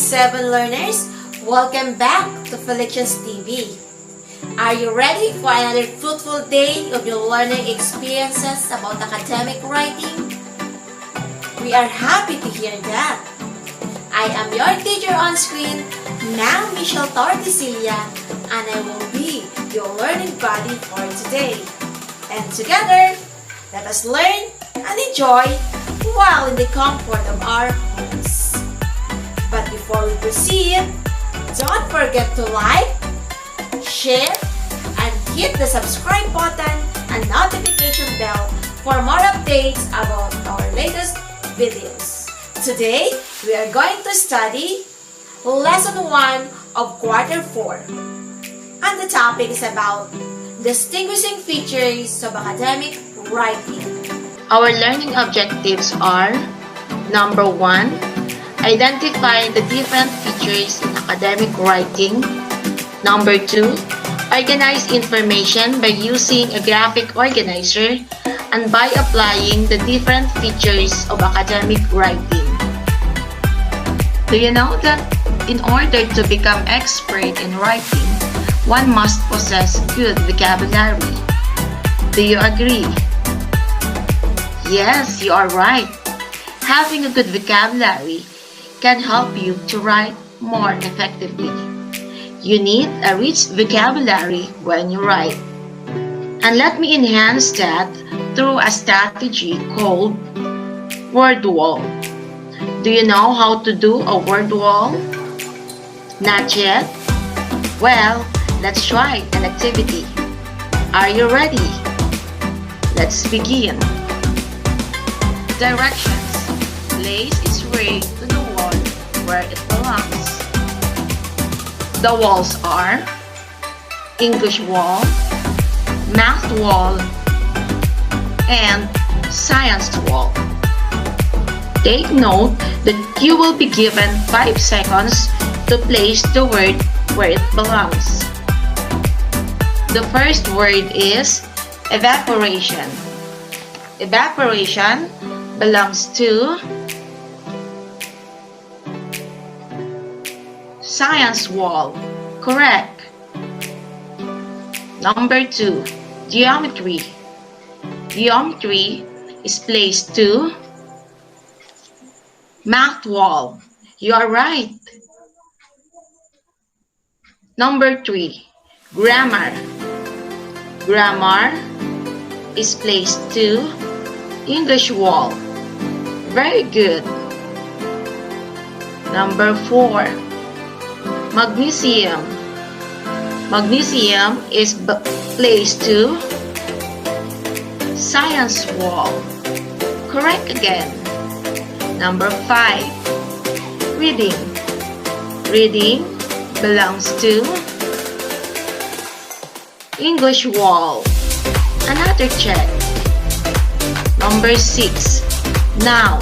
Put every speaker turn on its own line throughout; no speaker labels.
7 learners, welcome back to Felicia's TV. Are you ready for another fruitful day of your learning experiences about academic writing? We are happy to hear that. I am your teacher on screen, Ma'am Michelle Torticilia, and I will be your learning buddy for today. And together, let us learn and enjoy while in the comfort of our homes. But before we proceed, don't forget to like, share, and hit the subscribe button and notification bell for more updates about our latest videos. Today, we are going to study Lesson 1 of Quarter 4. And the topic is about distinguishing features of academic writing.
Our learning objectives are: number 1, identify the different features in academic writing. Number 2, organize information by using a graphic organizer and by applying the different features of academic writing. Do you know that in order to become expert in writing, one must possess good vocabulary? Do you agree? Yes, you are right. Having a good vocabulary can help you to write more effectively. You need a rich vocabulary when you write. And let me enhance that through a strategy called word wall. Do you know how to do a word wall? Not yet? Well, let's try an activity. Are you ready? Let's begin. Directions. Place its ring to the wall where it belongs. The walls are English wall, math wall, and science wall. Take note that you will be given 5 seconds to place the word where it belongs. The first word is evaporation. Evaporation belongs to science wall. Correct. Number 2, geometry. Geometry is placed to math wall. You are right. Number 3, grammar. Grammar is placed to English wall. Very good. Number 4, magnesium. Magnesium is placed to science wall. Correct again. Number 5, reading. Reading belongs to English wall. Another check. Number 6, noun.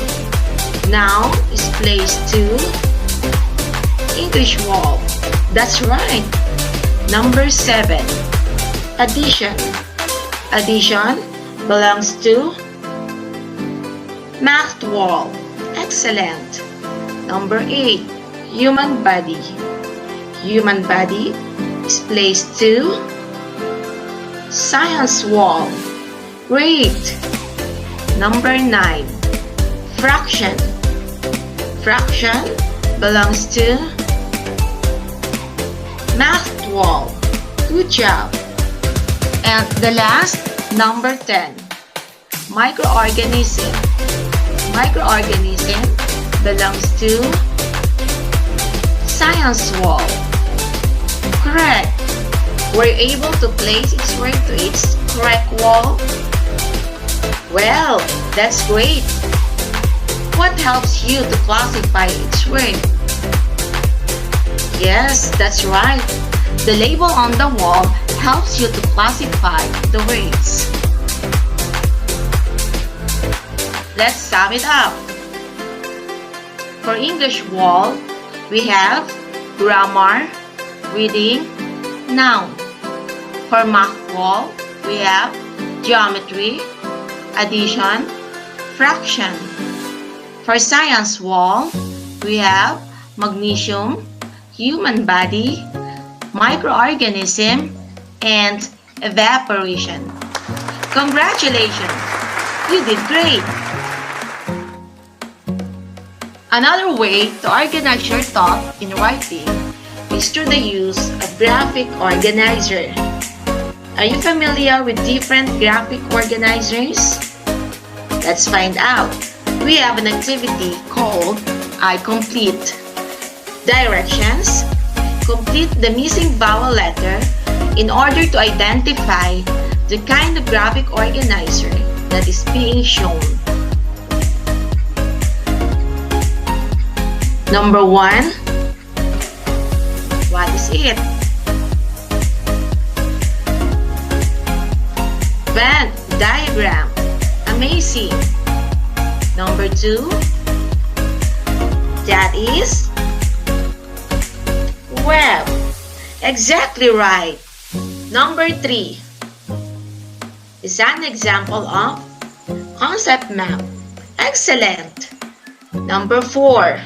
Noun is placed to English wall. That's right. Number 7, addition. Addition belongs to math wall. Excellent. Number 8, human body. Human body is placed to science wall. Great. Number 9, fraction. Fraction belongs to math wall. Good job. And the last, number 10, microorganism. Microorganism belongs to science wall. Correct. Were you able to place its word to its correct wall? Well, that's great. What helps you to classify its word? Yes, that's right. The label on the wall helps you to classify the words. Let's sum it up. For English wall, we have grammar, reading, noun. For math wall, we have geometry, addition, fraction. For science wall, we have magnesium, human body, microorganism, and evaporation. Congratulations! You did great! Another way to organize your thought in writing is through the use of graphic organizer. Are you familiar with different graphic organizers? Let's find out. We have an activity called I Complete. Directions: complete the missing vowel letter in order to identify the kind of graphic organizer that is being shown. Number 1. What is it? Venn diagram. Amazing. Number 2. That is web. Exactly right. Number 3 is an example of concept map. Excellent. Number 4.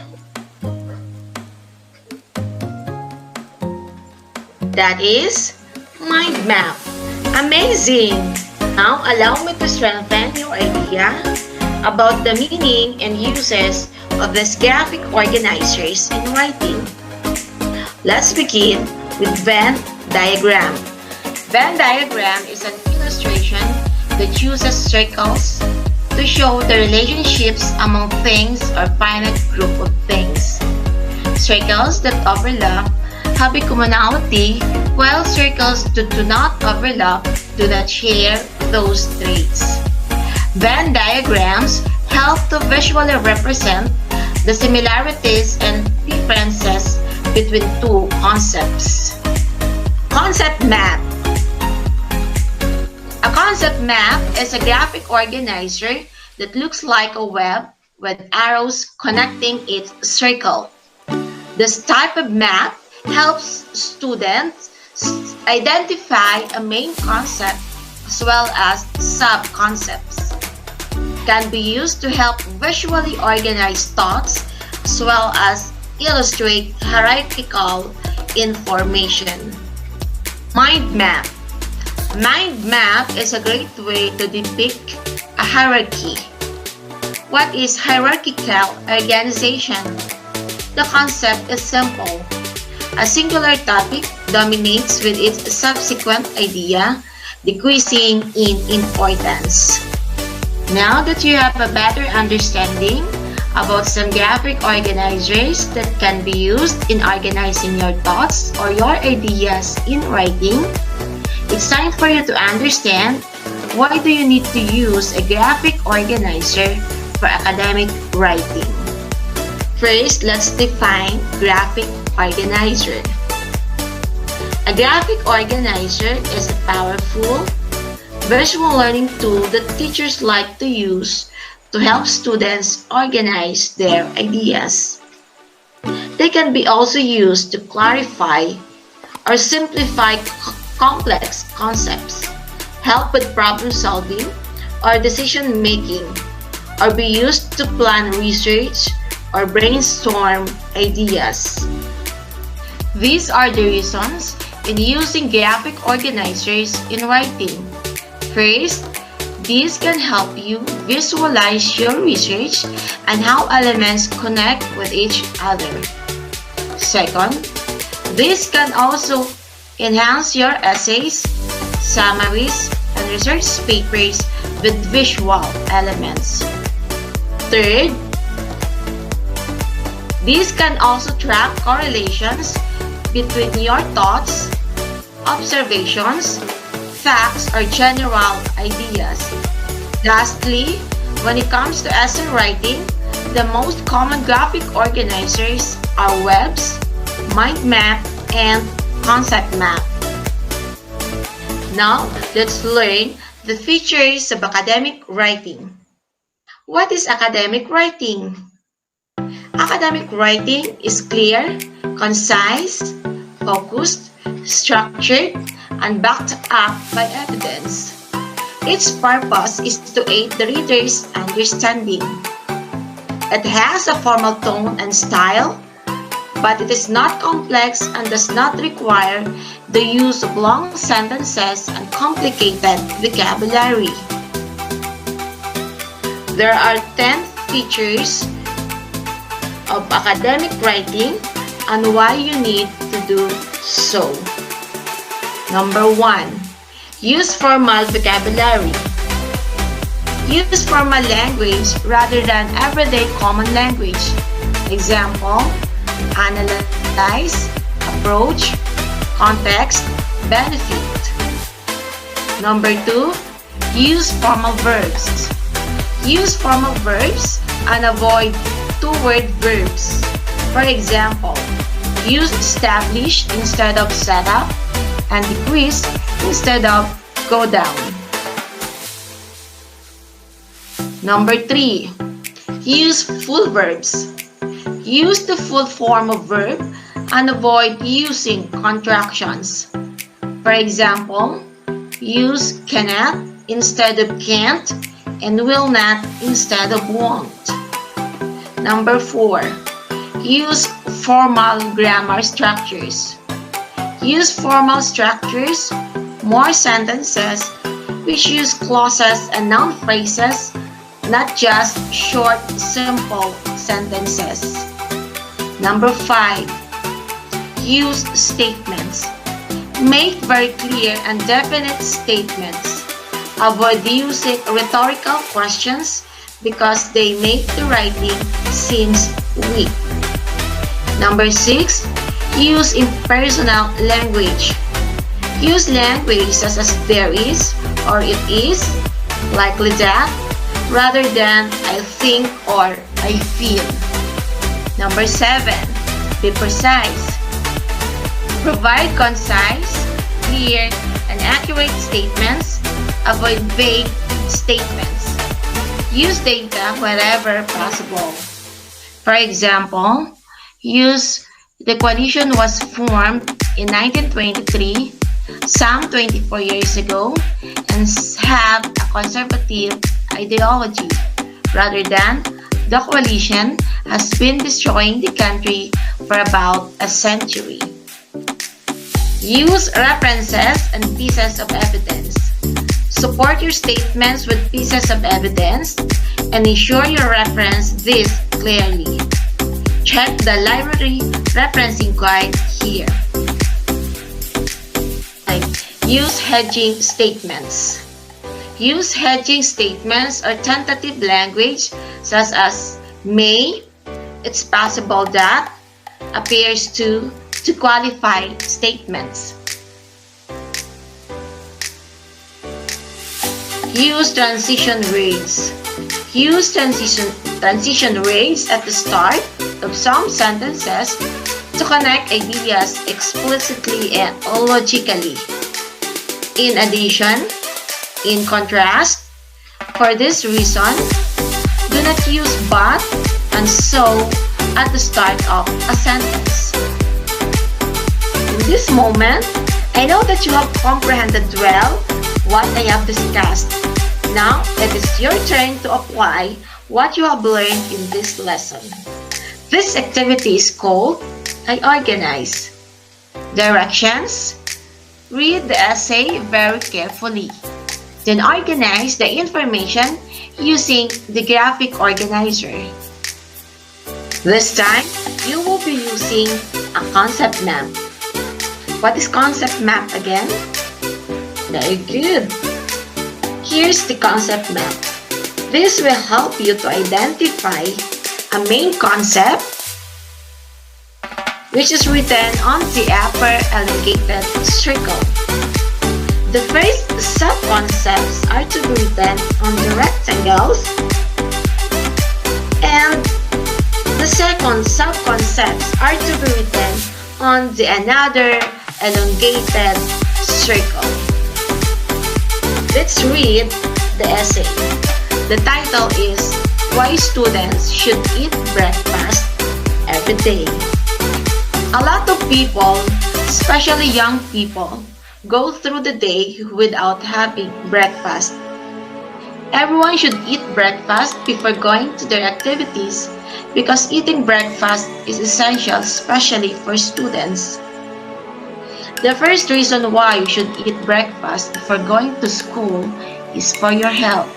That is mind map. Amazing! Now, allow me to strengthen your idea about the meaning and uses of these graphic organizers in writing. Let's begin with Venn diagram. Venn diagram is an illustration that uses circles to show the relationships among things or finite group of things. Circles that overlap have a commonality, while circles that do not overlap do not share those traits. Venn diagrams help to visually represent the similarities and differences between two concepts. Concept map. A concept map is a graphic organizer that looks like a web with arrows connecting its circle. This type of map helps students identify a main concept as well as sub-concepts. Can be used to help visually organize thoughts as well as illustrate hierarchical information. Mind map. Mind map is a great way to depict a hierarchy. What is hierarchical organization? The concept is simple. A singular topic dominates with its subsequent idea, decreasing in importance. Now that you have a better understanding about some graphic organizers that can be used in organizing your thoughts or your ideas in writing, it's time for you to understand why do you need to use a graphic organizer for academic writing. First, let's define graphic organizer. A graphic organizer is a powerful visual learning tool that teachers like to use to help students organize their ideas. They can be also used to clarify or simplify complex concepts, help with problem solving or decision making, or be used to plan research or brainstorm ideas. These are the reasons in using graphic organizers in writing. First, these can help you visualize your research and how elements connect with each other. Second, this can also enhance your essays, summaries, and research papers with visual elements. Third, these can also track correlations between your thoughts, observations, facts, or general ideas. Lastly, when it comes to essay writing, the most common graphic organizers are webs, mind map, and concept map. Now, let's learn the features of academic writing. What is academic writing? Academic writing is clear, concise, focused, structured, and backed up by evidence. Its purpose is to aid the reader's understanding. It has a formal tone and style, but it is not complex and does not require the use of long sentences and complicated vocabulary. There are 10 features of academic writing and why you need to do so. Number 1. Use formal vocabulary. Use formal language rather than everyday common language. Example, analyze, approach, context, benefit. Number 2. Use formal verbs. Use formal verbs and avoid two-word verbs. For example, use establish instead of set up and decrease instead of go down. Number 3. Use full verbs. Use the full form of verb and avoid using contractions. For example, use cannot instead of can't and will not instead of won't. Number 4. Use formal grammar structures. Use formal structures, more sentences, which use clauses and noun phrases, not just short, simple sentences. Number 5. Use statements. Make very clear and definite statements. Avoid using rhetorical questions because they make the writing seems weak. Number 6. Use impersonal language. Use language such as there is or it is, likely that, rather than I think or I feel. Number 7. Be precise. Provide concise, clear, and accurate statements. Avoid vague statements. Use data wherever possible. For example, use the coalition was formed in 1923, some 24 years ago, and have a conservative ideology, rather than the coalition has been destroying the country for about a century. Use references and pieces of evidence. Support your statements with pieces of evidence and ensure you reference this clearly. Check the library referencing guide here. Use hedging statements. Use hedging statements or tentative language such as may, it's possible that, appears to qualify statements. Use transition words. Use transition words at the start of some sentences to connect ideas explicitly and logically. In addition, in contrast, for this reason, do not use but and so at the start of a sentence. In this moment, I know that you have comprehended well what I have discussed. Now, it is your turn to apply what you have learned in this lesson. This activity is called I Organize. Directions: read the essay very carefully. Then organize the information using the graphic organizer. This time, you will be using a concept map. What is concept map again? Very good. Here's the concept map. This will help you to identify a main concept which is written on the upper elongated circle. The first sub-concepts are to be written on the rectangles, and the second sub-concepts are to be written on the another elongated circle. Let's read the essay. The title is Why Students Should Eat Breakfast Every Day. A lot of people, especially young people, go through the day without having breakfast. Everyone should eat breakfast before going to their activities because eating breakfast is essential, especially for students. The first reason why you should eat breakfast before going to school is for your health.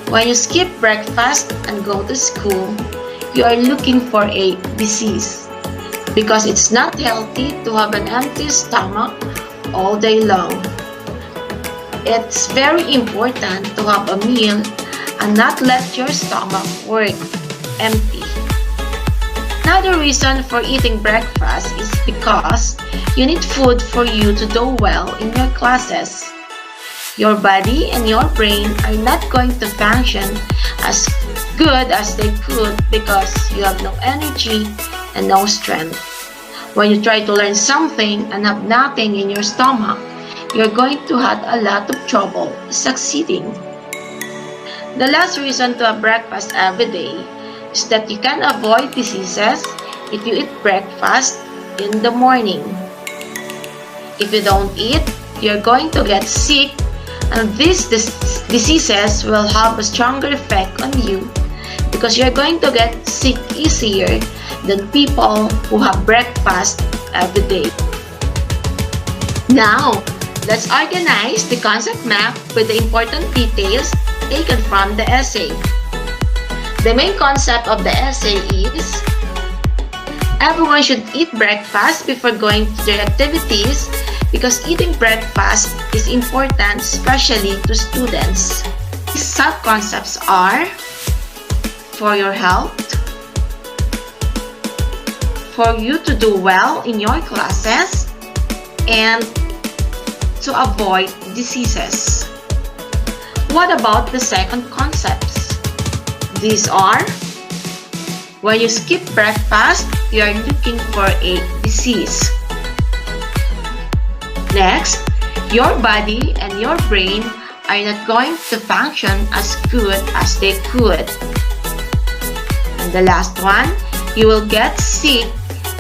When you skip breakfast and go to school, you are looking for a disease because it's not healthy to have an empty stomach all day long. It's very important to have a meal and not let your stomach work empty. Another reason for eating breakfast is because you need food for you to do well in your classes. Your body and your brain are not going to function as good as they could because you have no energy and no strength. When you try to learn something and have nothing in your stomach, you're going to have a lot of trouble succeeding. The last reason to have breakfast every day is that you can avoid diseases if you eat breakfast in the morning. If you don't eat, you're going to get sick, and these diseases will have a stronger effect on you because you're going to get sick easier than people who have breakfast every day. Now, let's organize the concept map with the important details taken from the essay. The main concept of the essay is everyone should eat breakfast before going to their activities because eating breakfast is important, especially to students. These sub-concepts are for your health, for you to do well in your classes, and to avoid diseases. What about the second concepts? These are when you skip breakfast, you are looking for a disease. Next, your body and your brain are not going to function as good as they could. And the last one, you will get sick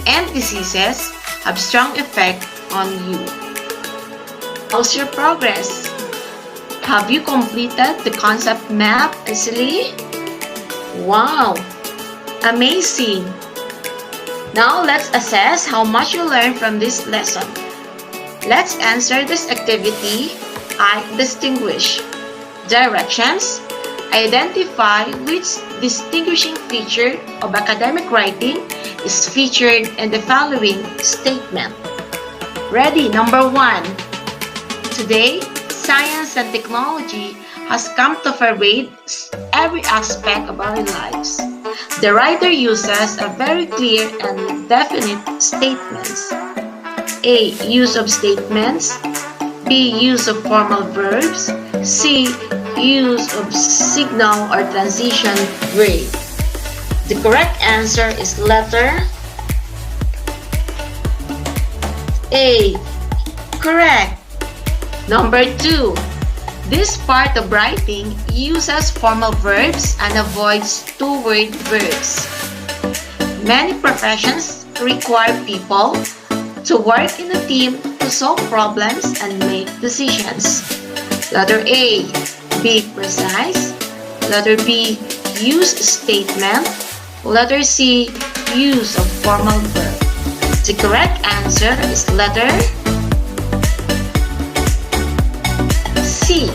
and diseases have strong effect on you. How's your progress? Have you completed the concept map easily? Wow! Amazing! Now let's assess how much you learned from this lesson. Let's answer this activity. I distinguish. Directions. Identify which distinguishing feature of academic writing is featured in the following statement. Ready, number 1. Today, science and technology has come to pervade every aspect of our lives. The writer uses a very clear and definite statements. A. Use of statements. B. Use of formal verbs. C. Use of signal or transition verb. The correct answer is letter A. Correct. Number 2. This part of writing uses formal verbs and avoids two-word verbs. Many professions require people to work in a team to solve problems and make decisions. Letter A. Be precise. Letter B. Use statement. Letter C. Use of formal verb. The correct answer is letter C.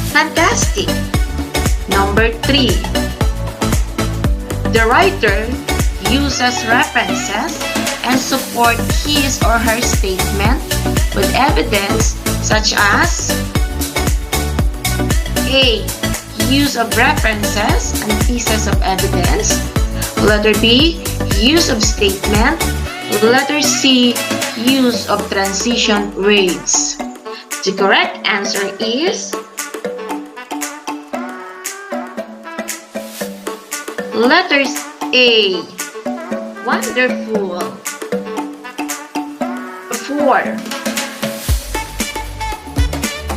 Fantastic! Number 3. The writer uses references and support his or her statement with evidence such as A. Use of references and pieces of evidence. Letter B. Use of statement. Letter C. Use of transition words. The correct answer is letters A. Wonderful. 4.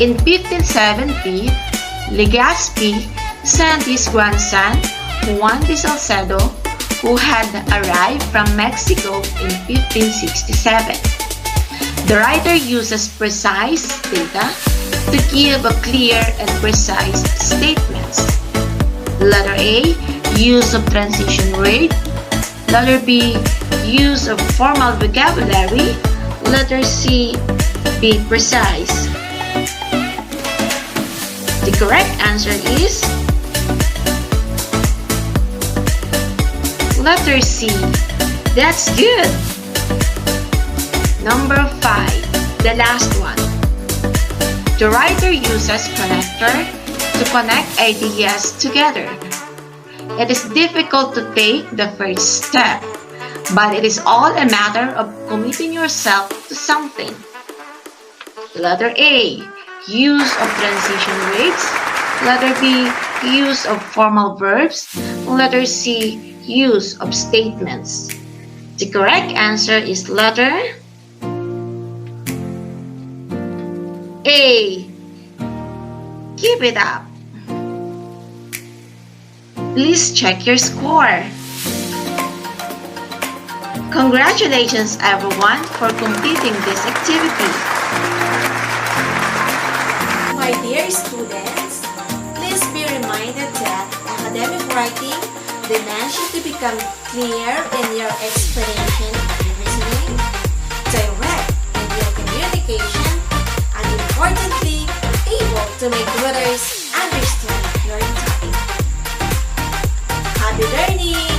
In 1570, Legazpi sent his grandson, Juan de Salcedo, who had arrived from Mexico in 1567. The writer uses precise data to give a clear and precise statements. Letter A, use of transition word. Letter B, use of formal vocabulary. Letter C, be precise. The correct answer is letter C. That's good. Number 5, the last one. The writer uses connector to connect ideas together. It is difficult to take the first step, but it is all a matter of committing yourself to something. Letter A, use of transition words. Letter B, use of formal verbs. Letter C, use of statements. The correct answer is letter A. Keep it up. Please check your score. Congratulations everyone for completing this activity.
My dear students, please be reminded that academic writing demands you to become clear in your explanation and reasoning, direct in your communication, and importantly, able to make readers understand your topic. Happy learning!